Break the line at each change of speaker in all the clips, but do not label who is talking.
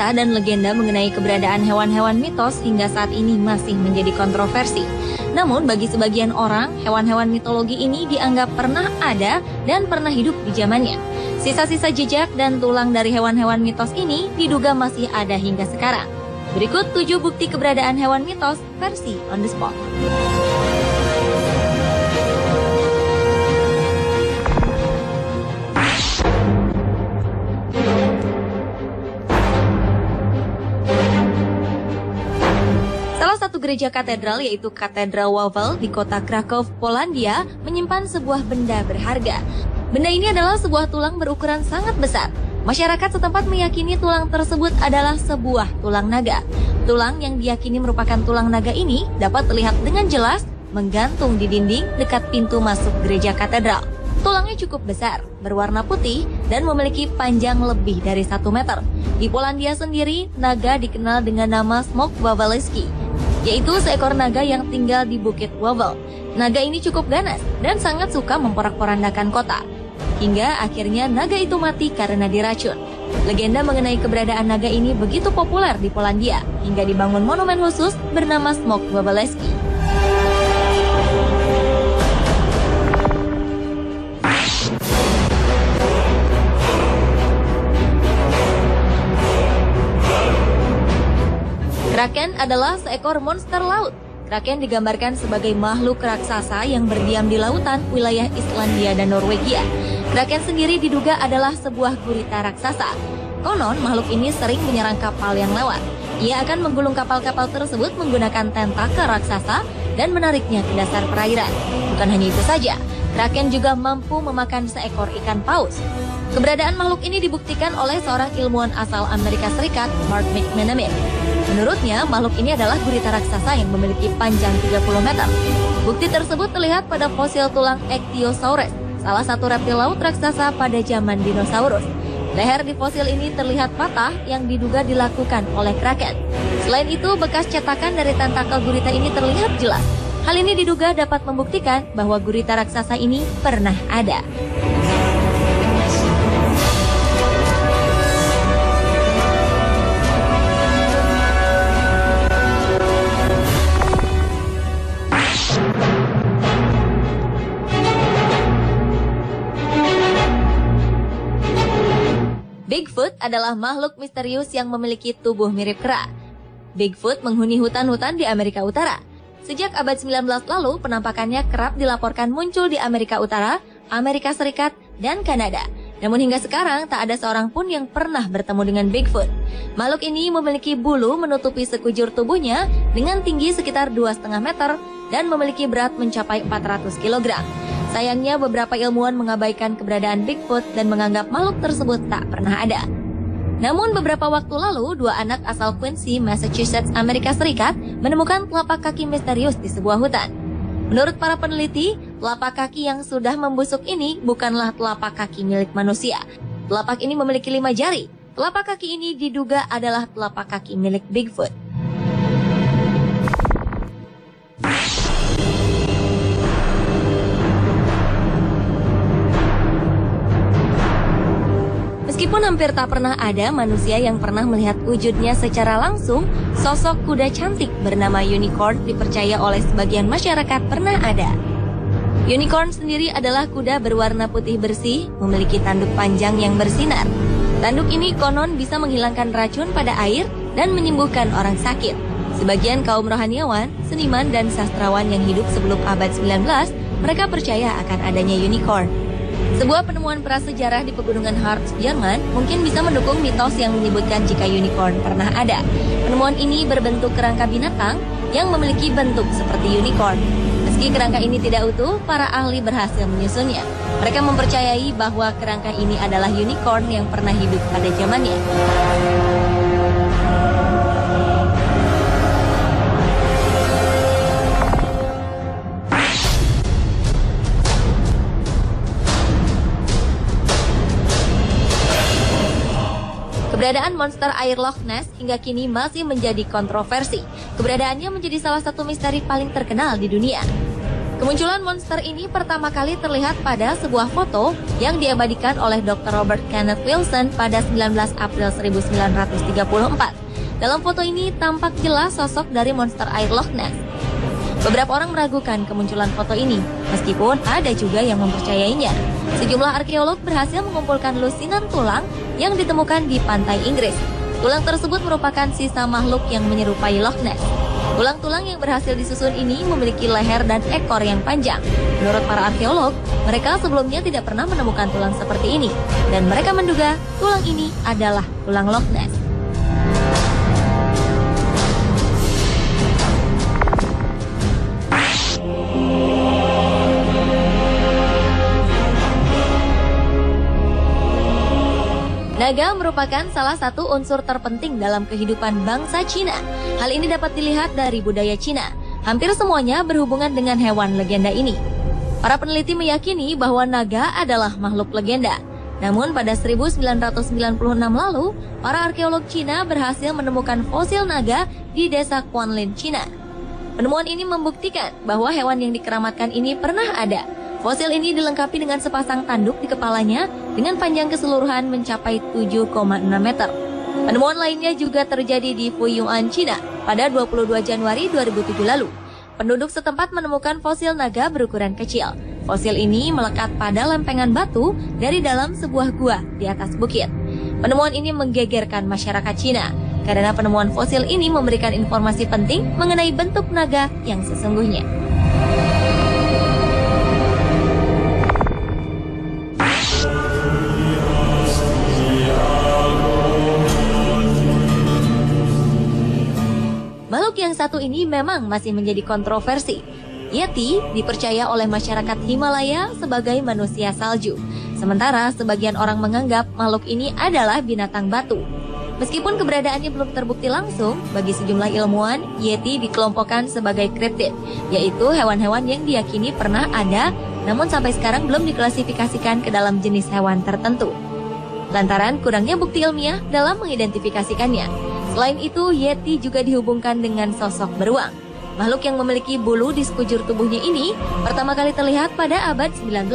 Cerita dan legenda mengenai keberadaan hewan-hewan mitos hingga saat ini masih menjadi kontroversi. Namun bagi sebagian orang, hewan-hewan mitologi ini dianggap pernah ada dan pernah hidup di zamannya. Sisa-sisa jejak dan tulang dari hewan-hewan mitos ini diduga masih ada hingga sekarang. Berikut 7 bukti keberadaan hewan mitos versi on the spot. Salah satu gereja katedral yaitu Katedral Wawel di kota Krakow, Polandia menyimpan sebuah benda berharga. Benda ini adalah sebuah tulang berukuran sangat besar. Masyarakat setempat meyakini tulang tersebut adalah sebuah tulang naga. Tulang yang diyakini merupakan tulang naga ini dapat terlihat dengan jelas menggantung di dinding dekat pintu masuk gereja katedral. Tulangnya cukup besar, berwarna putih, dan memiliki panjang lebih dari 1 meter. Di Polandia sendiri, naga dikenal dengan nama Smok Wawelski, yaitu seekor naga yang tinggal di Bukit Wawel. Naga ini cukup ganas dan sangat suka memporak-porandakan kota. Hingga akhirnya naga itu mati karena diracun. Legenda mengenai keberadaan naga ini begitu populer di Polandia, hingga dibangun monumen khusus bernama Smok Wawelski. Kraken adalah seekor monster laut. Kraken digambarkan sebagai makhluk raksasa yang berdiam di lautan wilayah Islandia dan Norwegia. Kraken sendiri diduga adalah sebuah gurita raksasa. Konon, makhluk ini sering menyerang kapal yang lewat. Ia akan menggulung kapal-kapal tersebut menggunakan tentakel raksasa dan menariknya ke dasar perairan. Bukan hanya itu saja, Kraken juga mampu memakan seekor ikan paus. Keberadaan makhluk ini dibuktikan oleh seorang ilmuwan asal Amerika Serikat, Mark McManaman. Menurutnya, makhluk ini adalah gurita raksasa yang memiliki panjang 30 meter. Bukti tersebut terlihat pada fosil tulang Ichthyosaurus, salah satu reptil laut raksasa pada zaman dinosaurus. Leher di fosil ini terlihat patah yang diduga dilakukan oleh Kraken. Selain itu, bekas cetakan dari tentakel gurita ini terlihat jelas. Hal ini diduga dapat membuktikan bahwa gurita raksasa ini pernah ada. Bigfoot adalah makhluk misterius yang memiliki tubuh mirip kera. Bigfoot menghuni hutan-hutan di Amerika Utara. Sejak abad 19 lalu, penampakannya kerap dilaporkan muncul di Amerika Utara, Amerika Serikat, dan Kanada. Namun hingga sekarang, tak ada seorang pun yang pernah bertemu dengan Bigfoot. Makhluk ini memiliki bulu menutupi sekujur tubuhnya dengan tinggi sekitar 2,5 meter dan memiliki berat mencapai 400 kg. Sayangnya, beberapa ilmuwan mengabaikan keberadaan Bigfoot dan menganggap makhluk tersebut tak pernah ada. Namun beberapa waktu lalu, 2 anak asal Quincy, Massachusetts, Amerika Serikat menemukan telapak kaki misterius di sebuah hutan. Menurut para peneliti, telapak kaki yang sudah membusuk ini bukanlah telapak kaki milik manusia. Telapak ini memiliki 5 jari. Telapak kaki ini diduga adalah telapak kaki milik Bigfoot. Meskipun hampir tak pernah ada manusia yang pernah melihat wujudnya secara langsung, sosok kuda cantik bernama unicorn dipercaya oleh sebagian masyarakat pernah ada. Unicorn sendiri adalah kuda berwarna putih bersih, memiliki tanduk panjang yang bersinar. Tanduk ini konon bisa menghilangkan racun pada air dan menyembuhkan orang sakit. Sebagian kaum rohaniawan, seniman, dan sastrawan yang hidup sebelum abad 19, mereka percaya akan adanya unicorn. Sebuah penemuan prasejarah di pegunungan Harz, Jerman mungkin bisa mendukung mitos yang menyebutkan jika unicorn pernah ada. Penemuan ini berbentuk kerangka binatang yang memiliki bentuk seperti unicorn. Meski kerangka ini tidak utuh, para ahli berhasil menyusunnya. Mereka mempercayai bahwa kerangka ini adalah unicorn yang pernah hidup pada zamannya. Keberadaan monster air Loch Ness hingga kini masih menjadi kontroversi. Keberadaannya menjadi salah satu misteri paling terkenal di dunia. Kemunculan monster ini pertama kali terlihat pada sebuah foto yang diabadikan oleh Dr. Robert Kenneth Wilson pada 19 April 1934. Dalam foto ini tampak jelas sosok dari monster air Loch Ness. Beberapa orang meragukan kemunculan foto ini, meskipun ada juga yang mempercayainya. Sejumlah arkeolog berhasil mengumpulkan lusinan tulang yang ditemukan di pantai Inggris. Tulang tersebut merupakan sisa makhluk yang menyerupai Loch Ness. Tulang-tulang yang berhasil disusun ini memiliki leher dan ekor yang panjang. Menurut para arkeolog, mereka sebelumnya tidak pernah menemukan tulang seperti ini, dan mereka menduga tulang ini adalah tulang Loch Ness. Naga merupakan salah satu unsur terpenting dalam kehidupan bangsa Cina. Hal ini dapat dilihat dari budaya Cina. Hampir semuanya berhubungan dengan hewan legenda ini. Para peneliti meyakini bahwa naga adalah makhluk legenda. Namun pada 1996 lalu, para arkeolog Cina berhasil menemukan fosil naga di desa Quanlin, Cina. Penemuan ini membuktikan bahwa hewan yang dikeramatkan ini pernah ada. Fosil ini dilengkapi dengan sepasang tanduk di kepalanya dengan panjang keseluruhan mencapai 7,6 meter. Penemuan lainnya juga terjadi di Fuyuan, Cina pada 22 Januari 2007 lalu. Penduduk setempat menemukan fosil naga berukuran kecil. Fosil ini melekat pada lempengan batu dari dalam sebuah gua di atas bukit. Penemuan ini menggegerkan masyarakat Cina karena penemuan fosil ini memberikan informasi penting mengenai bentuk naga yang sesungguhnya. Makhluk yang satu ini memang masih menjadi kontroversi. Yeti dipercaya oleh masyarakat Himalaya sebagai manusia salju. Sementara sebagian orang menganggap makhluk ini adalah binatang batu. Meskipun keberadaannya belum terbukti langsung, bagi sejumlah ilmuwan, Yeti dikelompokkan sebagai kriptid, yaitu hewan-hewan yang diyakini pernah ada, namun sampai sekarang belum diklasifikasikan ke dalam jenis hewan tertentu. Lantaran kurangnya bukti ilmiah dalam mengidentifikasikannya. Selain itu, Yeti juga dihubungkan dengan sosok beruang. Makhluk yang memiliki bulu di sekujur tubuhnya ini pertama kali terlihat pada abad 19.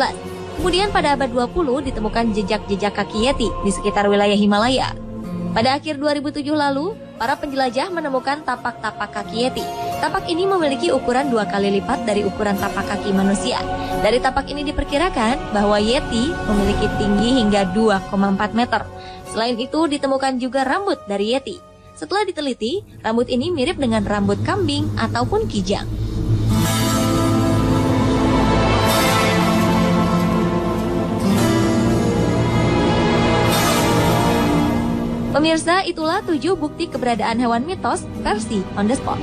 Kemudian pada abad 20 ditemukan jejak-jejak kaki Yeti di sekitar wilayah Himalaya. Pada akhir 2007 lalu, para penjelajah menemukan tapak-tapak kaki Yeti. Tapak ini memiliki ukuran 2 kali lipat dari ukuran tapak kaki manusia. Dari tapak ini diperkirakan bahwa Yeti memiliki tinggi hingga 2,4 meter. Selain itu, ditemukan juga rambut dari Yeti. Setelah diteliti, rambut ini mirip dengan rambut kambing ataupun kijang. Pemirsa, itulah 7 bukti keberadaan hewan mitos versi On The Spot.